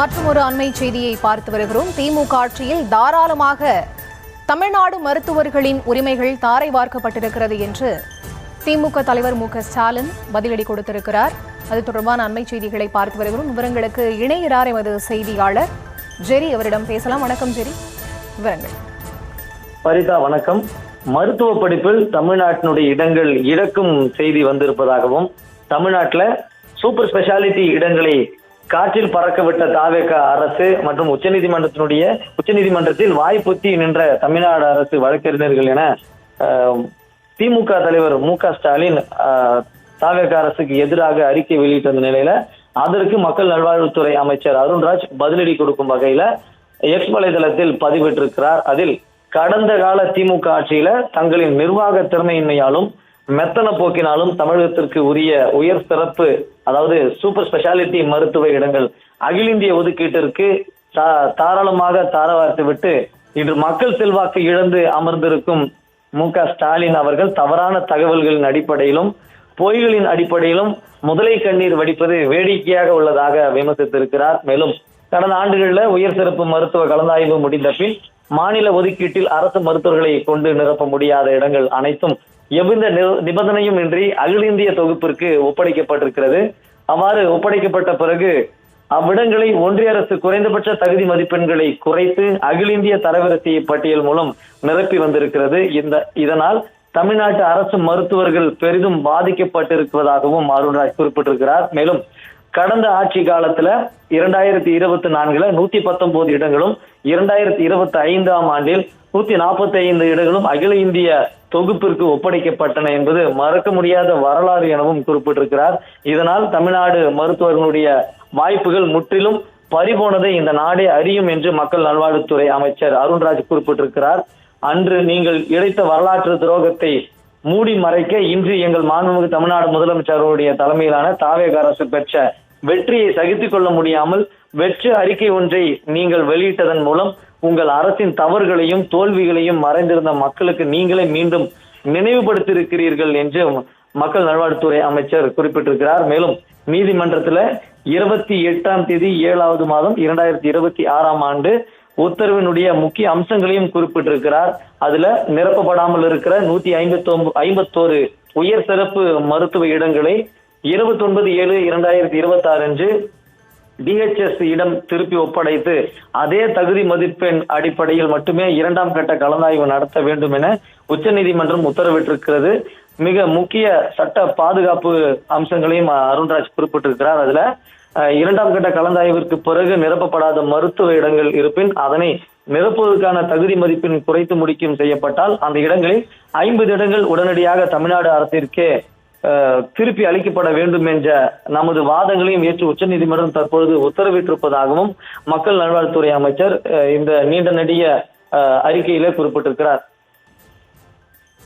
மற்றும் ஒரு அண்மை செய்தியை பார்த்து வருகிறோம். திமுக ஆட்சியில் தாராளமாக தமிழ்நாடு மருத்துவர்களின் உரிமைகள் தாரை வார்க்கப்பட்டிருக்கிறது என்று திமுக தலைவர் மு.க.ஸ்டாலின் பதிலடி கொடுத்திருக்கிறார். அது தொடர்பான அண்மை செய்திகளை பார்த்து வருகிறோம். விவரங்களுக்கு இணைகிறார் எமது செய்தியாளர் ஜெரி. அவரிடம் பேசலாம். வணக்கம் ஜெரி, விவரங்கள். பரிதா வணக்கம். மருத்துவ படிப்பில் தமிழ்நாட்டினுடைய இடங்கள் இழக்கும் செய்தி வந்திருப்பதாகவும், தமிழ்நாட்டில் சூப்பர் ஸ்பெஷாலிட்டி இடங்களை காற்றில் பறக்கவிட்ட தாவேக அரசு மற்றும் உச்சநீதிமன்றத்தில் வாய்ப்புத்தி நின்ற தமிழ்நாடு அரசு வழக்கறிஞர்கள் என திமுக தலைவர் மு.க.ஸ்டாலின் தாவேக அரசுக்கு எதிராக அறிக்கை வெளியிட்ட நிலையில அதற்கு மக்கள் நல்வாழ்வுத்துறை அமைச்சர் அருண்ராஜ் பதிலடி கொடுக்கும் வகையில எக்ஸ் வலைதளத்தில் பதிவிட்டிருக்கிறார். அதில் கடந்த கால திமுக ஆட்சியில தங்களின் நிர்வாக திறமையின்மையாலும் மெத்தன போக்கினாலும் தமிழகத்திற்கு உரிய உயர் சிறப்பு, அதாவது சூப்பர் ஸ்பெஷாலிட்டி மருத்துவ இடங்கள் அகில இந்திய ஒதுக்கீட்டிற்கு தாராளமாக தாரவார்த்து விட்டு இன்று மக்கள் செல்வாக்கு இழந்து அமர்ந்திருக்கும் மு.க.ஸ்டாலின் அவர்கள் தவறான தகவல்களின் அடிப்படையிலும் பொய்களின் அடிப்படையிலும் முதலை கண்ணீர் வடிப்பது வேடிக்கையாக உள்ளதாக விமர்சித்திருக்கிறார். மேலும் கடந்த ஆண்டுகளில் உயர் சிறப்பு மருத்துவ கலந்தாய்வு முடிந்த பின் மாநில ஒதுக்கீட்டில் அரசு மருத்துவர்களை கொண்டு நிரப்ப முடியாத இடங்கள் அனைத்தும் எவ்வித நிபந்தனையும் இன்றி அகில இந்திய தொகுப்பிற்கு ஒப்படைக்கப்பட்டிருக்கிறது. அவ்வாறு ஒப்படைக்கப்பட்ட பிறகு அவ்விடங்களை ஒன்றிய அரசு குறைந்தபட்ச தகுதி மதிப்பெண்களை குறைத்து அகில இந்திய தரவரிசை பட்டியல் மூலம் நிரப்பி வந்திருக்கிறது. இதனால் தமிழ்நாட்டு அரசு மருத்துவர்கள் பெரிதும் பாதிக்கப்பட்டிருப்பதாகவும் அருண்ராஜ் குறிப்பிட்டிருக்கிறார். மேலும் கடந்த ஆட்சி காலத்துல 2024 119 இடங்களும் 2025 ஆண்டில் 145 இடங்களும் அகில இந்திய தொகுப்பிற்கு ஒப்படைக்கப்பட்டன என்பது மறக்க முடியாத வரலாறு எனவும் குறிப்பிட்டிருக்கிறார். இதனால் தமிழ்நாடு மருத்துவர்களுடைய வாய்ப்புகள் முற்றிலும் பறிபோனதை இந்த நாடே அறியும் என்று மக்கள் நல்வாழ்வுத்துறை அமைச்சர் அருண்ராஜ் குறிப்பிட்டிருக்கிறார். அன்று நீங்கள் இழைத்த வரலாற்று துரோகத்தை மூடி மறைக்க இன்று எங்கள் மாண்புமிகு தமிழ்நாடு முதலமைச்சருடைய தலைமையிலான தாவேக அரசு பெற்ற வெற்றியை சகித்துக் கொள்ள முடியாமல் வெற்று அறிக்கை ஒன்றை நீங்கள் வெளியிட்டதன் மூலம் உங்கள் அரசின் தவறுகளையும் தோல்விகளையும் மறைந்திருந்த மக்களுக்கு நீங்களே மீண்டும் நினைவுபடுத்தியிருக்கிறீர்கள் என்று மக்கள் நல்வாழ்வுத்துறை அமைச்சர் குறிப்பிட்டிருக்கிறார். மேலும் நீதிமன்றத்தில் 28ஆம் தேதி 7வது மாதம் 2026ஆம் ஆண்டு உத்தரவினுடைய முக்கிய அம்சங்களையும் குறிப்பிட்டிருக்கிறார். அதுல நிரப்பப்படாமல் இருக்கிற 151 உயர் சிறப்பு மருத்துவ இடங்களை 29/7/2026 அன்று DHS இடம் திருப்பி ஒப்படைத்து அதே தகுதி மதிப்பெண் அடிப்படையில் மட்டுமே 2ஆம் கட்ட கலந்தாய்வு நடத்த வேண்டும் என உச்சநீதிமன்றம் உத்தரவிட்டிருக்கிறது. மிக முக்கிய சட்ட பாதுகாப்பு அம்சங்களையும் அருண்ராஜ் குறிப்பிட்டிருக்கிறார். அதுல 2ஆம் கட்ட கலந்தாய்விற்கு பிறகு நிரப்பப்படாத மருத்துவ இடங்கள் இருப்பின் அதனை நிரப்புவதற்கான தகுதி மதிப்பெண் குறைத்து முடிக்கும் செய்யப்பட்டால் அந்த இடங்களில் 50 இடங்கள் உடனடியாக தமிழ்நாடு அரசிற்கே திருப்பி அளிக்கப்பட வேண்டும் என்ற நமது வாதங்களையும் ஏற்று உச்சநீதிமன்றம் தற்பொழுது உத்தரவிட்டிருப்பதாகவும் மக்கள் நல்வாழ்வுத்துறை அமைச்சர் இந்த நீண்ட நெடிய அறிக்கையிலே குறிப்பிட்டிருக்கிறார்.